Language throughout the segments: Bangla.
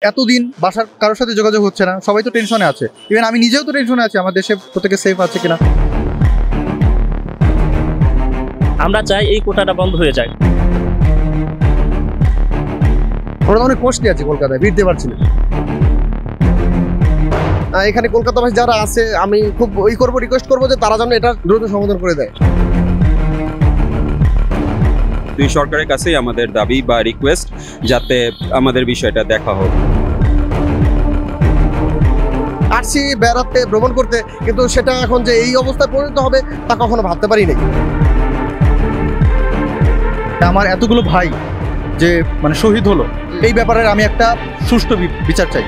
এতদিন বাসার কারোর সাথে যোগাযোগ হচ্ছে না, সবাই তো টেনশনে আছে। ইভেন আমি নিজেও তো টেনশনে আছি, আমার দেশে প্রত্যেকে সেফ আছে কিনা। আমরা চাই এই কোটাটা বন্ধ হয়ে যায়। আমরা অনেক কষ্টে আছি, কলকাতায় ভিড়তে পারছি না। এখানে কলকাতাবাসী যারা আছে, আমি খুব রিকোয়েস্ট করবো যে তারা যেন এটা দ্রুত সমাধান করে দেয়। দুই সরকারের কাছেই আমাদের দাবি বা রিকোয়েস্ট, যাতে আমাদের বিষয়টা দেখা হোক। আসছি বেড়াতে, ভ্রমণ করতে, কিন্তু সেটা এখন যে এই অবস্থায় পরিণত হবে তা কখনো ভাবতে পারি নাই। আমার এতগুলো ভাই যে শহীদ হলো, এই ব্যাপারে আমি একটা সুষ্ঠু বিচার চাই।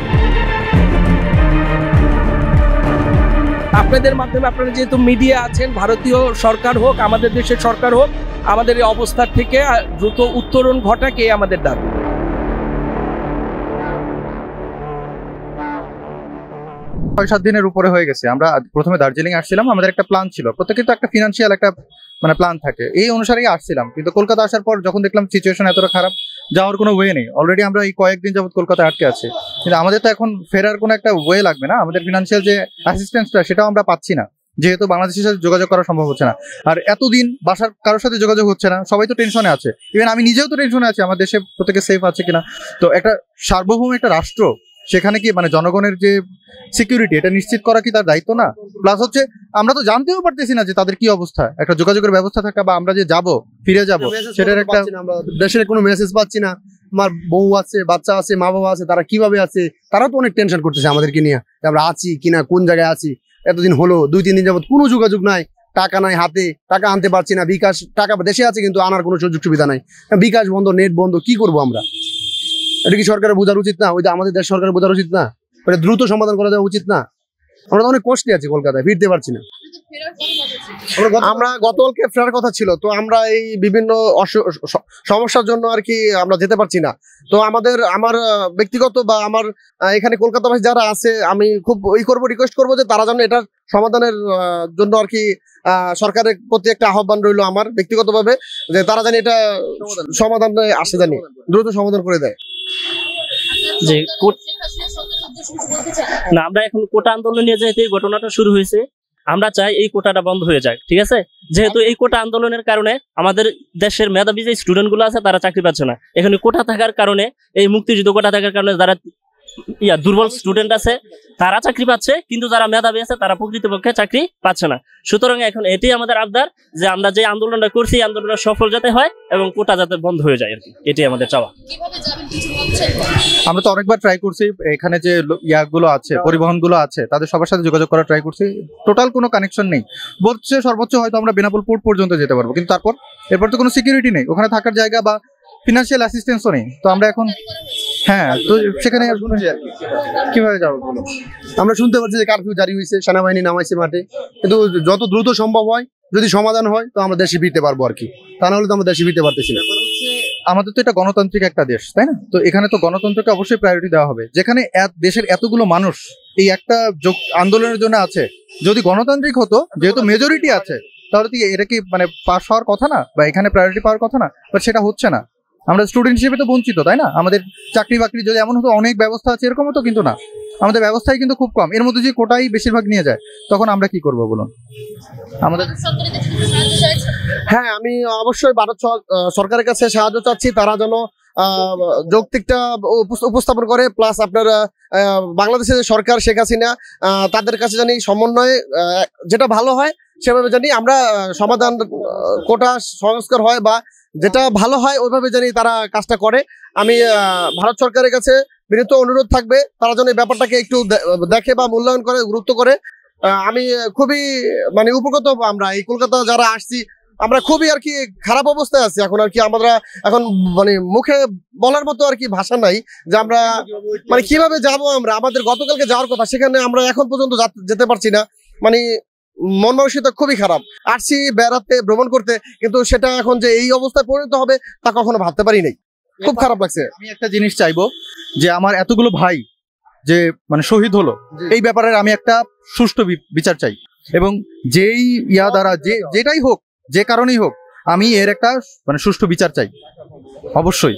আপনাদের মাধ্যমে, আপনারা যেহেতু মিডিয়া আছেন, ভারতীয় সরকার হোক, আমাদের দেশের সরকার হোক, আমাদের এই অবস্থা থেকে দ্রুত উত্তরণ ঘটাকে আমাদের দাবি। ৬-৭ দিনের উপরে হয়ে গেছে। আমরা প্রথমে দার্জিলিং আসছিলাম, আমাদের একটা প্ল্যান ছিল, প্রত্যেকের তো একটা ফিনান্সিয়াল একটা প্ল্যান থাকে, এই অনুসারেই আসছিলাম। কিন্তু কলকাতা আসার পর যখন দেখলাম সিচুয়েশন এতটা খারাপ, যাওয়ার কোনো ওয়ে নেই। অলরেডি আমরা এই কয়েকদিন যাবত কলকাতায় আটকে আছি, কিন্তু আমাদের তো এখন ফেরার কোনো একটা ওয়ে লাগবে না। আমাদের ফিনান্সিয়াল যে অ্যাসিস্ট্যান্সটা, সেটাও আমরা পাচ্ছি না, যেহেতু বাংলাদেশের সাথে যোগাযোগ করা সম্ভব হচ্ছে না। আর এতদিন বাসার কারোর সাথে যোগাযোগ হচ্ছে না, সবাই তো টেনশনে আছে। ইভেন আমি নিজেও তো টেনশনে আছি, আমার দেশে প্রত্যেকে সেফ আছে কিনা। তো একটা সার্বভৌম একটা রাষ্ট্র, সেখানে কি জনগণের যে সিকিউরিটি, এটা নিশ্চিত করা কি তার দায়িত্ব না? প্লাস হচ্ছে আমরা তো জানতেও পারতেছি না যে তাদের কি অবস্থা। একটা যোগাযোগের ব্যবস্থা থাকা, বা আমরা যে ফিরে যাব, সেটার একটা দেশের কোনো মেসেজ পাচ্ছি না। আমার বউ আছে, বাচ্চা আছে, মা বাবা আছে, তারা কিভাবে আছে, তারাও তো অনেক টেনশন করতেছে আমাদেরকে নিয়ে, আমরা আছি কিনা, কোন জায়গায় আছি। এতদিন হলো, 2-3 দিন যাবত কোনো যোগাযোগ নাই, টাকা নাই হাতে, টাকা আনতে পারছি না। বিকাশ টাকা দেশে আছে, কিন্তু আনার কোনো সুযোগ সুবিধা নাই। বিকাশ বন্ধ, নেট বন্ধ, কি করবো আমরা? এটা কি সরকারের বোঝার উচিত না? ওই যে আমাদের দেশ সরকারের বোঝার উচিত না? এটা দ্রুত সমাধান করে দেওয়া উচিত না? আমরা অনেক কষ্টে আছি, কলকাতায় ভিড়তে পারছি না। আমরা গতকালকে ফেরার কথা ছিল, তো আমরা এই বিভিন্ন সমস্যার জন্য আর কি আমরা যেতে পারছি না। তো আমার ব্যক্তিগত বা আমার এখানে কলকাতাবাসী যারা আছে, আমি খুব রিকোয়েস্ট করবো যে তারা যেন এটার সমাধানের জন্য আর কি সরকারের প্রতি একটা আহ্বান রইলো আমার ব্যক্তিগতভাবে, যে তারা জানি এটা সমাধান আসে, জানি দ্রুত সমাধান করে দেয়। যে না, আমরা এখন কোটা আন্দোলন নিয়ে যেহেতু এই ঘটনাটা শুরু হয়েছে, আমরা চাই এই কোটাটা বন্ধ হয়ে যাক, ঠিক আছে? যেহেতু এই কোটা আন্দোলনের কারণে আমাদের দেশের মেধাবী যে স্টুডেন্ট গুলো আছে, তারা চাকরি পাচ্ছে না। এখানে কোটা থাকার কারণে, এই মুক্তিযুদ্ধ কোটা থাকার কারণে যারা দুর্বল স্টুডেন্ট আছে তারা চাকরি পাচ্ছে, কিন্তু যারা মেধাবী আছে তারা প্রকৃতপক্ষে চাকরি পাচ্ছে না। সুতরাং এখন এটাই আমাদের আবদার, যে আমরা যে আন্দোলনটা করছি, আন্দোলনটা সফল যাতে হয় এবং কোটা যাতে বন্ধ হয়ে যায়, আর কি এটাই আমাদের চাওয়া। আমরা তো অনেকবার ট্রাই করছি, এখানে যে ইয়াগুলো আছে, পরিবহনগুলো আছে, তাদের সবার সাথে যোগাযোগ করার ট্রাই করছি, টোটাল কোনো কানেকশন নেই। বলছে সর্বোচ্চ হয়তো আমরা বেনাপোল পোর্ট পর্যন্ত যেতে পারবো, কিন্তু এরপর তো কোনো সিকিউরিটি নেই, ওখানে থাকার জায়গা বা ফিনান্সিয়াল অ্যাসিস্ট্যান্সও নেই। তো আমরা এখন তো সেখানে কিভাবে যাবো বলো? আমরা শুনতে পাচ্ছি যে কারফিউ জারি হয়েছে, সেনাবাহিনী নামাইছে মাঠে, কিন্তু যত দ্রুত সম্ভব হয় যদি সমাধান হয় তো আমরা দেশে ফিরতে পারবো আর কি। তা নাহলে তো আমরা দেশে ফিরতে পারতেছি না। আমাদের তো এটা গণতান্ত্রিক একটা দেশ, তাই না? তো এখানে তো গণতন্ত্রকে অবশ্যই প্রায়োরিটি দেওয়া হবে। যেখানে দেশের এতগুলো মানুষ এই একটা আন্দোলনের জন্য আছে, যদি গণতান্ত্রিক হতো, যেহেতু মেজরিটি আছে, তাহলে কি এটা কি পাস হওয়ার কথা না, বা এখানে প্রায়োরিটি পাওয়ার কথা না? বাট সেটা হচ্ছে না। আমরা স্টুডেন্ট হিসেবে তো বঞ্চিত, তাই না? আমাদের চাকরি বাকরি যদি এমন হতো, অনেক ব্যবস্থা আছে, এরকম তো কিন্তু না। আমাদের ব্যবস্থাই কিন্তু খুব কম, এর মধ্যে যে কোটাই বেশিরভাগ নিয়ে যায়, তখন আমরা কি করবো বলুন? আমাদের হ্যাঁ, আমি অবশ্যই ভারত সরকারের কাছে সাহায্য চাচ্ছি, তারা যেন যৌক্তিকটা উপস্থাপন করে। প্লাস আপনার বাংলাদেশের যে সরকার, শেখ হাসিনা, তাদের কাছে জানি সমন্বয়ে যেটা ভালো হয় সেভাবে জানি আমরা সমাধান, কোটা সংস্কার হয় বা যেটা ভালো হয় ওইভাবে জানি তারা কাজটা করে। আমি ভারত সরকারের কাছে বিনীত অনুরোধ থাকবে, তারা যেন এই ব্যাপারটাকে একটু দেখে বা মূল্যায়ন করে, গুরুত্ব করে। আমি খুবই উপকৃত হবো। আমরা এই কলকাতা যারা আসছি, আমরা খুবই আর কি খারাপ অবস্থায় আছি এখন আর কি। আমরা এখন মুখে বলার মতো আর কি ভাষা নাই যে আমরা কিভাবে যাব। আমাদের গতকালকে যাওয়ার কথা, সেখানে আমরা এখন পর্যন্ত যেতে পারছি না। মন মানসিকতা খুবই খারাপ। আসছি বেড়াতে, ভ্রমণ করতে, কিন্তু সেটা এখন যে এই অবস্থায় পরিণত হবে তা কখনো ভাবতে পারি নাই। খুব খারাপ লাগছে। আমি একটা জিনিস চাইবো, যে আমার এতগুলো ভাই যে শহীদ হলো, এই ব্যাপারে আমি একটা সুষ্ঠু বিচার চাই। এবং যেই দ্বারা যেটাই হোক, যে কারণেই হোক, আমি এর একটা সুষ্ঠু বিচার চাই অবশ্যই।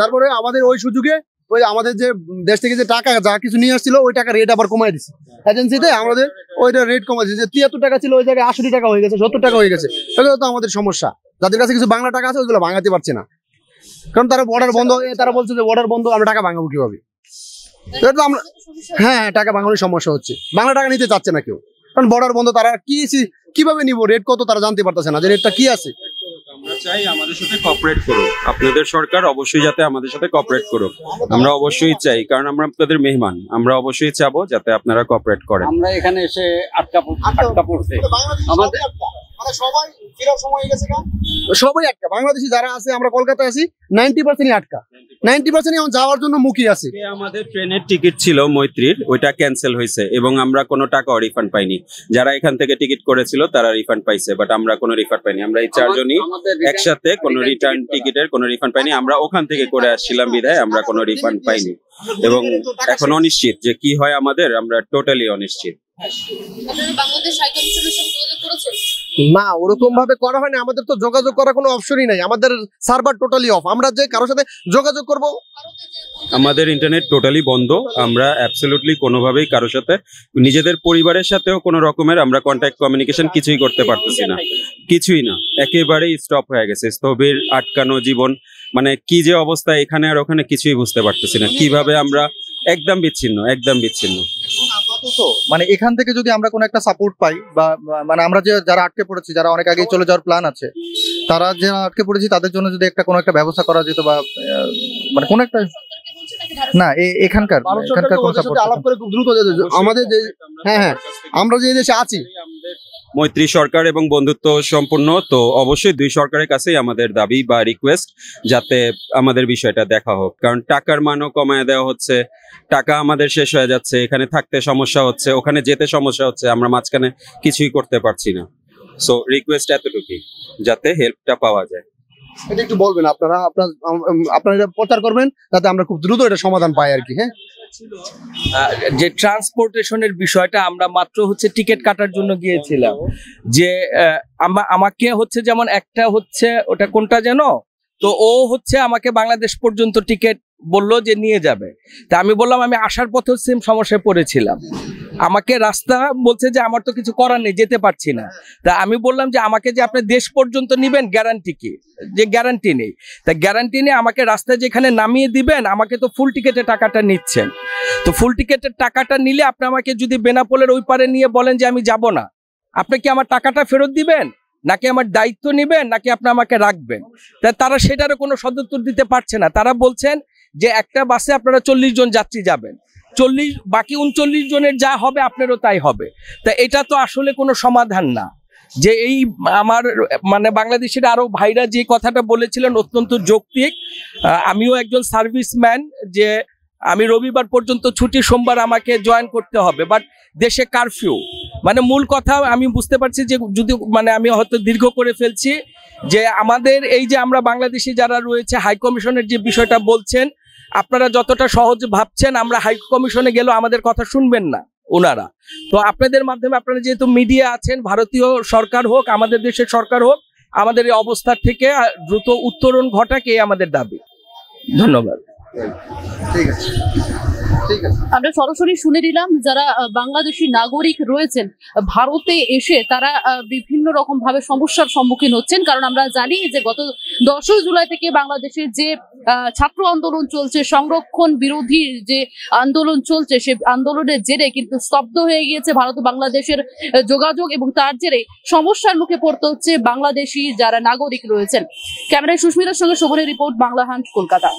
তারপরে আমাদের ওই সুযোগে ওই আমাদের যে দেশ থেকে যে টাকা যা কিছু নিয়ে আসছিল ওই টাকা রেট আবার কমাই দিচ্ছে এজেন্সিতে, আমাদের ওইটা রেট কমাই দিচ্ছে, যে 73 টাকা ছিল ওই জায়গায় 80 টাকা হয়ে গেছে, 70 টাকা হয়ে গেছে। এগুলো তো আমাদের সমস্যা, যাদের কাছে কিছু বাংলা টাকা আছে ওইগুলো ভাঙাতে পারছে না, কারণ তারা বর্ডার বন্ধ, তারা বলছে যে বর্ডার বন্ধ, আমরা টাকা ভাঙাবো কিভাবে? এটা তো আমরা, হ্যাঁ টাকা ভাঙানোর সমস্যা হচ্ছে, বাংলা টাকা নিতে চাচ্ছে না কেউ, কারণ বর্ডার বন্ধ, তারা কিভাবে নিব, রেট কত তারা জানতে পারতেছে না, যে রেটটা কি আছে। আমরা চাই আমাদের সাথে কোঅপারেট করুক, আপনাদের সরকার অবশ্যই যাতে আমাদের সাথে কোঅপারেট করুক, আমরা অবশ্যই চাই, কারণ আমরা আপনাদের মেহমান, আমরা অবশ্যই চাবো যাতে আপনারা কোঅপারেট করেন। আমরা এখানে এসে আটকা পড়ছে আমাদের মানে সবাই আটকা, বাংলাদেশি যারা আছে, আমরা কলকাতায় আছি 90% আটকা, 90% এখন যাওয়ার জন্য মুখী আছে। আমাদের ট্রেনের টিকিট ছিল মৈত্রীর, ওইটা ক্যান্সেল হয়েছে এবং আমরা কোনো টাকাও রিফান্ড পাইনি। যারা এখান থেকে টিকিট করেছিল তারা রিফান্ড পাইছে, বাট আমরা কোনো রিফান্ড পাইনি। আমরা এই চারজনই একসাথে কোনো রিটার্ন টিকিটের কোনো রিফান্ড পাইনি। আমরা ওখান থেকে করে আসছিলাম বিধায় আমরা কোনো রিফান্ড পাইনি এবং এখন অনিশ্চিত যে কি হয় আমাদের, আমরা টোটালি অনিশ্চিত। না ওরকম ভাবে করা হয়নি, আমাদের তো যোগাযোগ করার কোনো অপশনই নাই, আমাদের সার্ভার টোটালি অফ, আমরা যে কারোর সাথে যোগাযোগ করব আমাদের ইন্টারনেট টোটালি বন্ধ, আমরা অ্যাবসলিউটলি কোনোভাবেই কারোর সাথে, নিজেদের পরিবারের সাথেও কোনো রকমের আমরা কন্ট্যাক্ট কমিউনিকেশন কিছুই করতে পারতেছি না, কিছুই না, একেবারেই স্টপ হয়ে গেছে, স্থবির আটকানো জীবন, মানে কি যে অবস্থা এখানে আর ওখানে কিছুই বুঝতে পারতেছি না, কিভাবে আমরা একদম বিচ্ছিন্ন, একদম বিচ্ছিন্ন। মানে এখান থেকে যদি আমরা কোনো একটা সাপোর্ট পাই, বা মানে আমরা যে যারা আটকে পড়েছি, যারা অনেক আগেই চলে যাওয়ার প্ল্যান আছে, তারা যারা আটকে পড়েছি তাদের জন্য যদি কোনো একটা ব্যবস্থা করা যেত, বা মানে কোনো একটা, না এখানকার কোনো সাপোর্ট আলাপ করে খুব দ্রুত আমাদের যে, হ্যাঁ আমরা যে দেশে আছি মৈত্রী সরকার এবং বন্ধুত্ব সম্পূর্ণ, তো অবশ্যই দুই সরকারের কাছেই আমাদের দাবি বা রিকোয়েস্ট যাতে আমাদের বিষয়টা দেখা হোক, কারণ টাকার মানও কমায় দেওয়া হচ্ছে, টাকা আমাদের শেষ হয়ে যাচ্ছে, এখানে থাকতে সমস্যা হচ্ছে, ওখানে যেতে সমস্যা হচ্ছে, আমরা মাঝখানে কিছুই করতে পারছি না। সো রিকোয়েস্ট এতটুকুই, যাতে হেল্পটা পাওয়া যায়। এটা একটু বলবেন, আপনারা এটা প্রচার করবেন যাতে আমরা খুব দ্রুত এটা সমাধান পাই আর কি। হ্যাঁ, যে ট্রান্সপোর্টেশনের বিষয়টা, আমরা মাত্র হচ্ছে টিকিট কাটার জন্য গিয়েছিলাম, যে আমাকে হচ্ছে যেমন একটা হচ্ছে ওটা কোনটা যেন, তো ও হচ্ছে আমাকে বাংলাদেশ পর্যন্ত টিকিট বললো যে নিয়ে যাবে, তা আমি বললাম আমি আসার পথেও সেম সমস্যায় পড়েছিলাম, আমাকে রাস্তা বলছে যে আমার তো কিছু করার নেই, যেতে পারছি না, তা আমি বললাম যে আমাকে যে আপনি দেশ পর্যন্ত নিবেন গ্যারান্টি কি, যে গ্যারান্টি নেই, তা গ্যারান্টি নেই, আমাকে রাস্তায় যেখানে নামিয়ে দিবেন, আমাকে তো ফুল টিকিটের টাকাটা নিচ্ছেন, তো ফুল টিকিটের টাকাটা নিলে আপনি আমাকে যদি বেনাপোলের ওই পারে নিয়ে বলেন যে আমি যাব না, আপনি কি আমার টাকাটা ফেরত দিবেন, নাকি আমার দায়িত্ব নেবেন, নাকি আপনি আমাকে রাখবেন? তাই তারা সেটারও কোনো সদুত্তর দিতে পারছে না, তারা বলছেন যে একটা বাসে আপনারা 40 জন যাত্রী যাবেন, 40 বাকি 39 জনের যা হবে আপনারও তাই হবে। তা এটা তো আসলে কোনো সমাধান না, যে এই আমার মানে বাংলাদেশের আরো ভাইরা যে কথাটা বলেছিলেন অত্যন্ত যৌক্তিক, আমিও একজন সার্ভিসম্যান, যে আমি রবিবার পর্যন্ত ছুটি, সোমবার আমাকে জয়েন করতে হবে, বাট দেশে কারফিউ, মানে মূল কথা আমি বুঝতে পারছি যে যদি মানে আমি হয়তো দীর্ঘ করে ফেলছি, যে আমাদের এই যে আমরা বাংলাদেশি যারা রয়েছে হাই কমিশনের যে বিষয়টা বলছেন, আপনারা যতটা সহজ ভাবছেন আমরা হাই কমিশনে গেলেও আমাদের কথা শুনবেন না ওনারা, তো আপনাদের মাধ্যমে আপনারা যেহেতু মিডিয়া আছেন, ভারতীয় সরকার হোক, আমাদের দেশের সরকার হোক, আমাদের এই অবস্থা থেকে দ্রুত উত্তরণ ঘটাকে আমাদের দাবি। ধন্যবাদ। ঠিক আছে, ঠিক আছে। আমরা সরাসরি শুনে নিলাম যারা বাংলাদেশি নাগরিক রয়েছেন ভারতে এসে তারা বিভিন্ন রকম ভাবে সমস্যার সম্মুখীন হচ্ছেন, কারণ আমরা জানি যে গত 10 জুলাই থেকে বাংলাদেশে যে ছাত্র আন্দোলন চলছে, সংরক্ষণ বিরোধী যে আন্দোলন চলছে, সে আন্দোলনের জেরে কিন্তু স্তব্ধ হয়ে গিয়েছে ভারত ও বাংলাদেশের যোগাযোগ, এবং তার জেরে সমস্যার মুখে পড়তে হচ্ছে বাংলাদেশি যারা নাগরিক রয়েছেন। ক্যামেরায় সুস্মিতার সঙ্গে শোভনের রিপোর্ট, বাংলা হান্ট, কলকাতা।